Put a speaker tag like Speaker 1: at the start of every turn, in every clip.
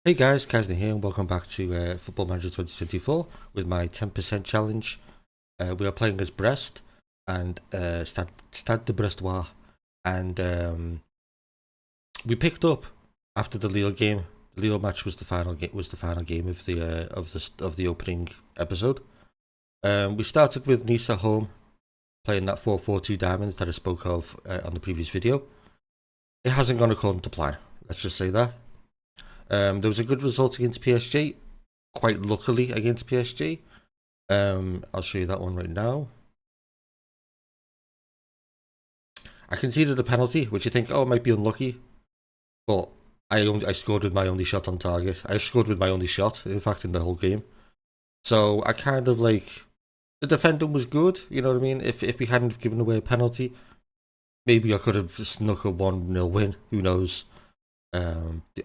Speaker 1: Hey guys, Kasny here and welcome back to Football Manager 2024 with my 10% challenge. We are playing as Brest and Stade de Brestois, and we picked up after the Lille game. The Lille match was the final game of the opening episode. We started with Nice at home, playing that 4-4-2 diamonds that I spoke of on the previous video. It hasn't gone according to plan. Let's just say that. There was a good result against PSG, quite luckily against PSG. I'll show you that one right now. I conceded a penalty, which you think, oh, it might be unlucky, but I scored with my only shot on target. I scored with my only shot, in fact, in the whole game. So I kind of like, the defending was good, you know what I mean? If we hadn't given away a penalty, maybe I could have snuck a 1-0 win, who knows.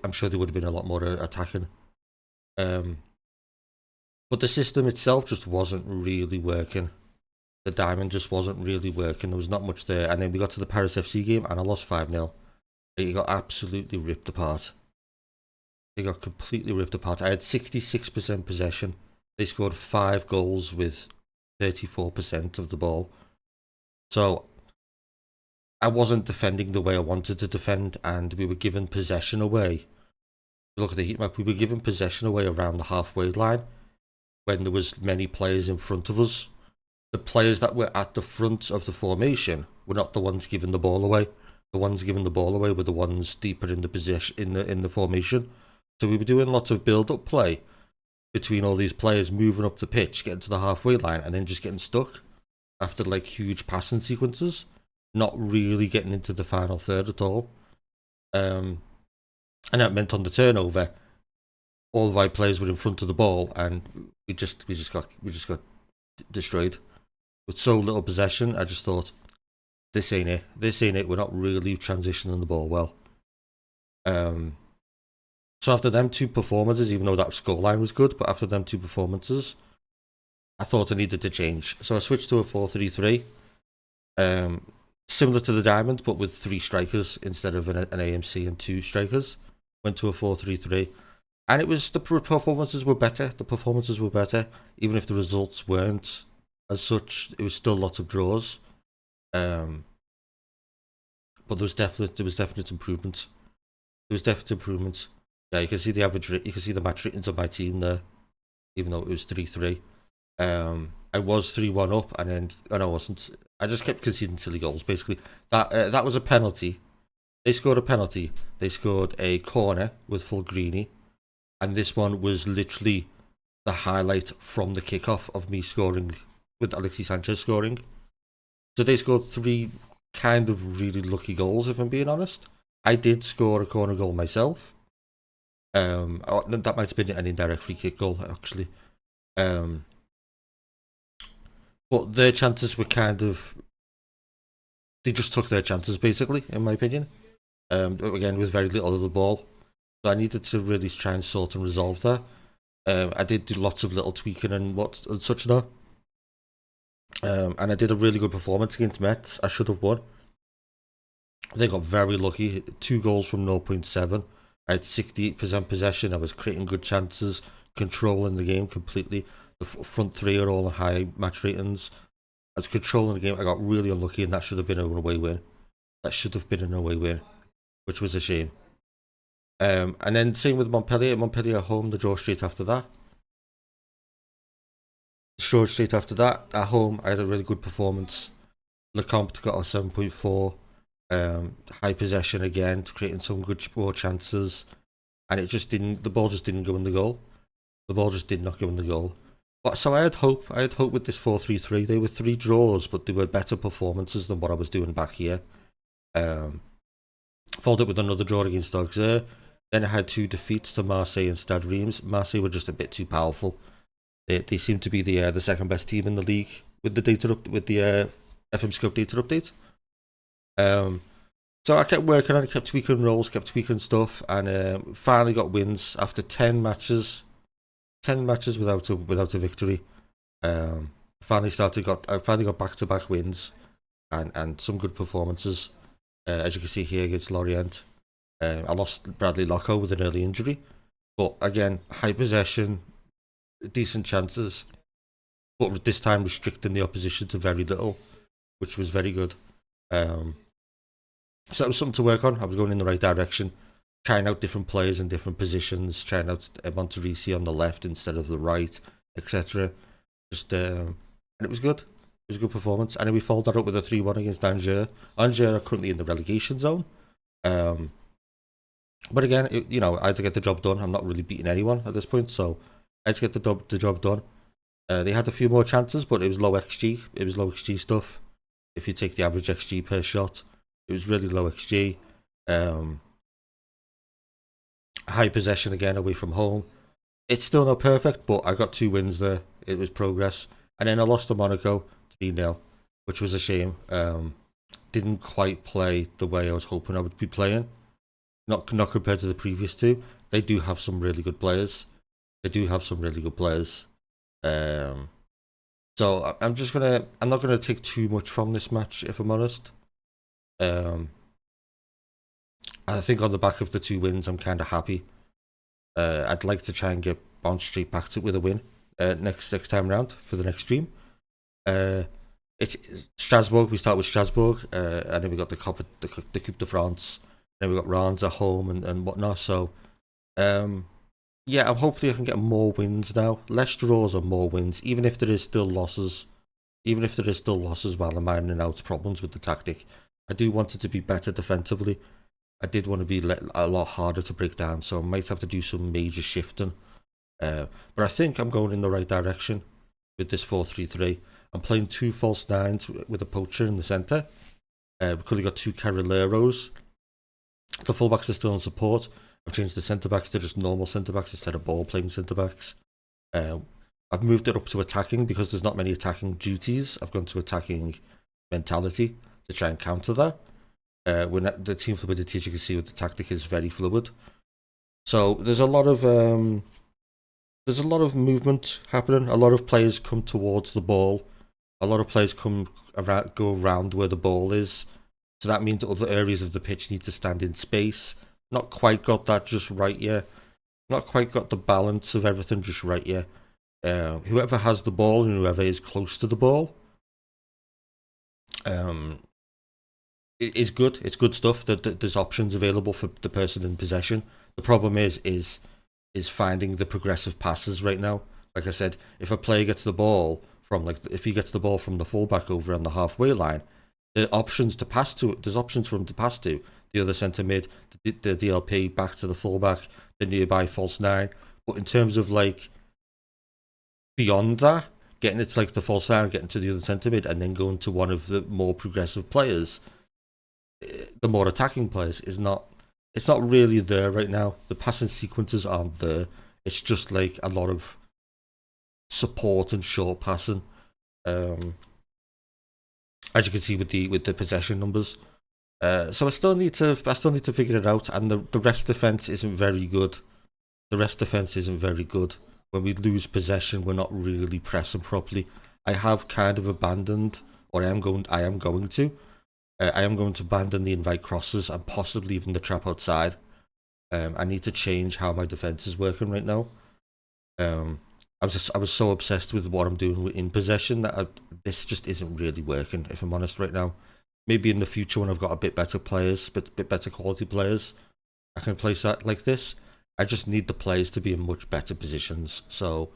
Speaker 1: I'm sure there would have been a lot more attacking. But the system itself just wasn't really working. The diamond just wasn't really working. There was not much there. And then we got to the Paris FC game and I lost 5-0. It got absolutely ripped apart. It got completely ripped apart. I had 66% possession. They scored 5 goals with 34% of the ball. So I wasn't defending the way I wanted to defend, and we were given possession away. Look at the heat map. We were given possession away around the halfway line when there was many players in front of us. The players that were at the front of the formation were not the ones giving the ball away. The ones giving the ball away were the ones deeper in the position in the formation. So we were doing lots of build-up play between all these players, moving up the pitch, getting to the halfway line, and then just getting stuck after like huge passing sequences. Not really getting into the final third at all. And that meant on the turnover, all of our players were in front of the ball, and we just got destroyed with so little possession. I just thought, this ain't it. This ain't it. We're not really transitioning the ball well. So after them 2 performances, even though that scoreline was good, but after them 2 performances, I thought I needed to change. So I switched to a 4-3-3. Similar to the diamond, but with 3 strikers instead of an AMC and 2 strikers. Went to a 4-3-3. And the performances were better. The performances were better. Even if the results weren't as such, it was still lots of draws. But there was definite improvement. Yeah, you can see the average. You can see the match ratings of my team there, even though it was 3-3. I was 3-1 up, and then I wasn't. I just kept conceding silly goals. Basically, that was a penalty. They scored a penalty. They scored a corner with full greeny, and this one was literally the highlight from the kickoff of me scoring with Alexis Sanchez scoring. So they scored 3 kind of really lucky goals, if I'm being honest. I did score a corner goal myself. That might have been an indirect free kick goal, actually. But their chances were they just took their chances, basically, in my opinion. Again, with very little of the ball. So I needed to really try and sort and resolve that. I did do lots of little tweaking and such now. And I did a really good performance against Metz. I should have won. They got very lucky. 2 goals from 0.7. I had 68% possession. I was creating good chances, controlling the game completely. The front 3 are all on high match ratings. I was controlling the game. I got really unlucky, and that should have been an away win. Which was a shame. And then same with Montpellier. Montpellier at home, the draw straight after that. At home, I had a really good performance. Lecomte got a 7.4. High possession again, creating some good more chances. And the ball just didn't go in the goal. The ball just did not go in the goal. But so I had hope with this 4-3-3. They were 3 draws, but they were better performances than what I was doing back here. Followed up with another draw against Auxerre. Then I had 2 defeats to Marseille and Stade Reims. Marseille were just a bit too powerful. They seem to be the second best team in the league with the FM Scope data update. So I kept working on it, kept tweaking roles, kept tweaking stuff, and finally got wins after 10 matches. 10 matches without a victory. I finally got back-to-back wins and some good performances. As you can see here against Lorient, I lost Bradley Locko with an early injury, But again, high possession, decent chances, but this time restricting the opposition to very little, which was very good. Um, so that was something to work on. I was going in the right direction, trying out different players in different positions, trying out Monterisi on the left instead of the right, etc. And it was good. It was a good performance. And then we followed that up with a 3-1 against Angers. Angers are currently in the relegation zone. But again, I had to get the job done. I'm not really beating anyone at this point, so I had to get the job done. They had a few more chances, but it was low XG. It was low XG stuff. If you take the average XG per shot, it was really low XG. High possession again away from home. It's still not perfect, but I got 2 wins there. It was progress. And then I lost to Monaco 3-0, which was a shame. Didn't quite play the way I was hoping I would be playing. Not compared to the previous two. They do have some really good players. So I'm not gonna take too much from this match, if I'm honest. I think on the back of the 2 wins, I'm kind of happy. I'd like to try and get bounced straight back with a win next time round for the next stream. It's Strasbourg. We start with Strasbourg, and then we got the Coupe de France. Then we got Reims at home and whatnot. So, yeah, I'm hopefully I can get more wins now. Less draws and more wins, even if there is still losses. Even if there is still losses while I'm ironing out problems with the tactic, I do want it to be better defensively. I did want to be a lot harder to break down, so I might have to do some major shifting. But I think I'm going in the right direction with this 4-3-3. I'm playing 2 false nines with a poacher in the centre. We've currently got 2 Carrileros. The fullbacks are still in support. I've changed the centre-backs to just normal centre-backs instead of ball-playing centre-backs. I've moved it up to attacking because there's not many attacking duties. I've gone to attacking mentality to try and counter that. When the team fluidity, as you can see with the tactic, is very fluid. So there's a lot of movement happening. A lot of players come towards the ball. A lot of players go around where the ball is. So that means other areas of the pitch need to stand in space. Not quite got that just right yet. Not quite got the balance of everything just right yet. Whoever has the ball and whoever is close to the ball, it's good. It's good stuff. There's options available for the person in possession. The problem is finding the progressive passes right now. Like I said, if a player gets the ball if he gets the ball from the fullback over on the halfway line, there's options for him to pass to the other centre mid, the DLP back to the fullback, the nearby false 9. But in terms of beyond that, getting it to the false 9, getting to the other centre mid, and then going to one of the more progressive players, the more attacking players, it's not really there right now. The passing sequences aren't there. It's just a lot of support and short passing. As you can see with the possession numbers. So I still need to figure it out, and the rest defense isn't very good. When we lose possession, we're not really pressing properly. I have kind of abandoned, or I am going to abandon the invite crosses and possibly even the trap outside. I need to change how my defense is working right now. I was so obsessed with what I'm doing in possession that this just isn't really working, if I'm honest right now. Maybe in the future when I've got a bit better players, bit better quality players, I can place that like this. I just need the players to be in much better positions. So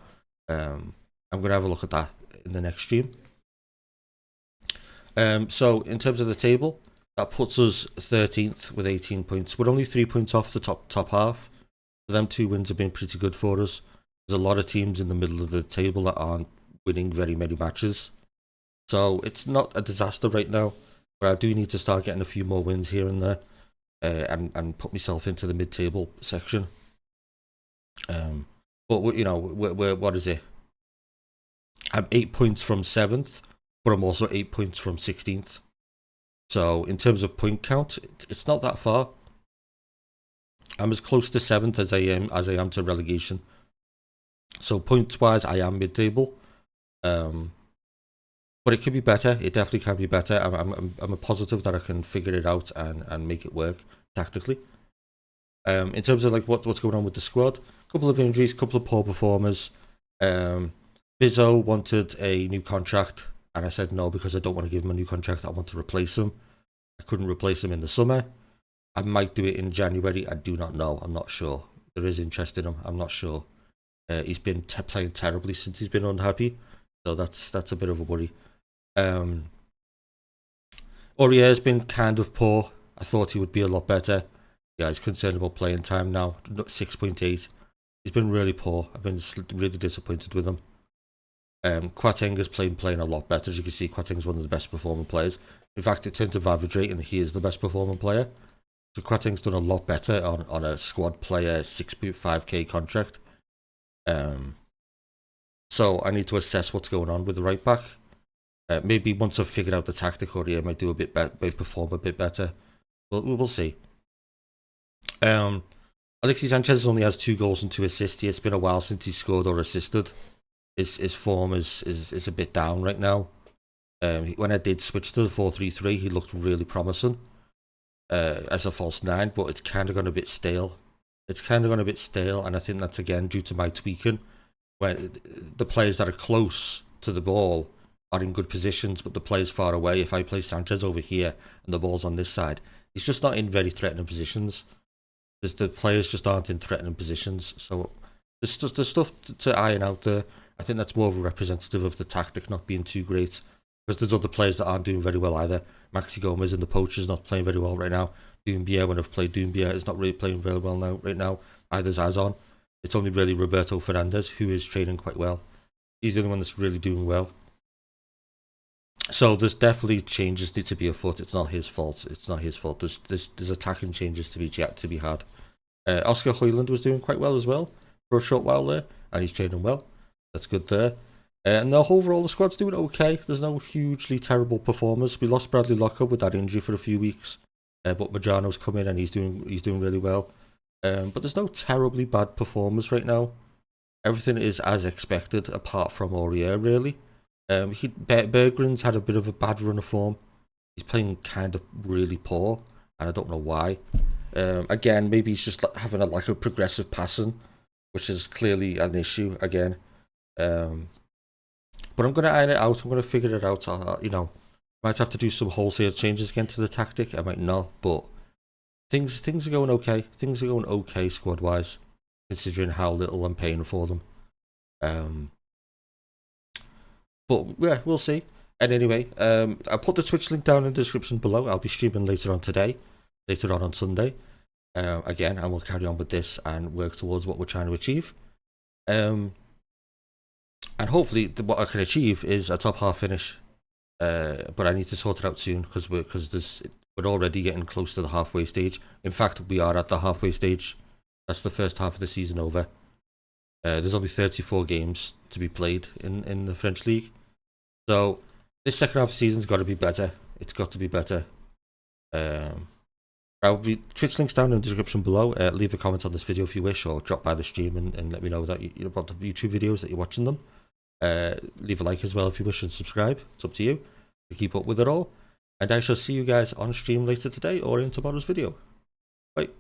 Speaker 1: I'm going to have a look at that in the next stream. So in terms of the table, that puts us 13th with 18 points. We're only 3 points off the top half. So them 2 wins have been pretty good for us. There's a lot of teams in the middle of the table that aren't winning very many matches. So it's not a disaster right now, but I do need to start getting a few more wins here and there, and put myself into the mid-table section. But we're what is it? I'm 8 points from 7th, but I'm also 8 points from 16th. So in terms of point count, it's not that far. I'm as close to 7th as I am to relegation. So points wise, I am mid-table. But it could be better. It definitely can be better. I'm a positive that I can figure it out and make it work tactically. In terms of like what's going on with the squad, a couple of injuries, a couple of poor performers. Bizzo wanted a new contract, and I said no because I don't want to give him a new contract. I want to replace him. I couldn't replace him in the summer. I might do it in January. I do not know. I'm not sure. There is interest in him. I'm not sure. He's been playing terribly since he's been unhappy, so that's a bit of a worry. Aurier's been kind of poor. I thought he would be a lot better. Yeah, he's concerned about playing time now. 6.8. He's been really poor. I've been really disappointed with him. Quatenga's playing a lot better. As you can see, Quatenga's one of the best performing players. In fact, in terms of average rating, he is the best performing player. So Quatenga's done a lot better on a squad player 6.5k contract. So I need to assess what's going on with the right back. Maybe once I've figured out the tactic, Aurier might do a bit better, might perform a bit better. But we'll see. Alexis Sanchez only has 2 goals and 2 assists. It's been a while since he scored or assisted. His form is a bit down right now. When I did switch to the 4-3-3, he looked really promising as a false 9, but it's kind of gone a bit stale. And I think that's again due to my tweaking, when the players that are close to the ball are in good positions, but the players far away, if I play Sanchez over here and the ball's on this side, he's just not in very threatening positions. The players just aren't in threatening positions, so there's stuff to iron out there. I think that's more of a representative of the tactic not being too great, because there's other players that aren't doing very well either. Maxi Gomez and the Poacher's not playing very well right now. Doumbia, when I've played Doumbia, is not really playing very well now. Right now, either Zazon. It's only really Roberto Fernandez who is training quite well. He's the only one that's really doing well. So there's definitely changes need to be afoot. It's not his fault. There's attacking changes to be had. Oscar Højlund was doing quite well as well for a short while there, and he's training well. That's good there. And overall, the squad's doing okay. There's no hugely terrible performers. We lost Bradley Locker with that injury for a few weeks, but Majano's come in and he's doing really well. But there's no terribly bad performers right now. Everything is as expected, apart from Aurier, really. Berggren's had a bit of a bad run of form. He's playing kind of really poor, and I don't know why. Again, maybe he's just having a lack of progressive passing, which is clearly an issue again. But I'm going to iron it out. I'm going to figure it out. Might have to do some wholesale changes again to the tactic. I might not, but things are going okay. Things are going okay squad wise, considering how little I'm paying for them. But yeah, we'll see. And anyway, I'll put the Twitch link down in the description below. I'll be streaming later on Sunday. Again, and we'll carry on with this and work towards what we're trying to achieve. And hopefully what I can achieve is a top half finish. But I need to sort it out soon because we're already getting close to the halfway stage. In fact, we are at the halfway stage. That's the first half of the season over. There's only 34 games to be played in the French league. So this second half of the season's got to be better. It's got to be better. I'll be Twitch links down in the description below. Leave a comment on this video if you wish, or drop by the stream and let me know that you about the YouTube videos that you're watching them. Leave a like as well if you wish and subscribe. It's up to you to keep up with it all. And I shall see you guys on stream later today or in tomorrow's video. Bye.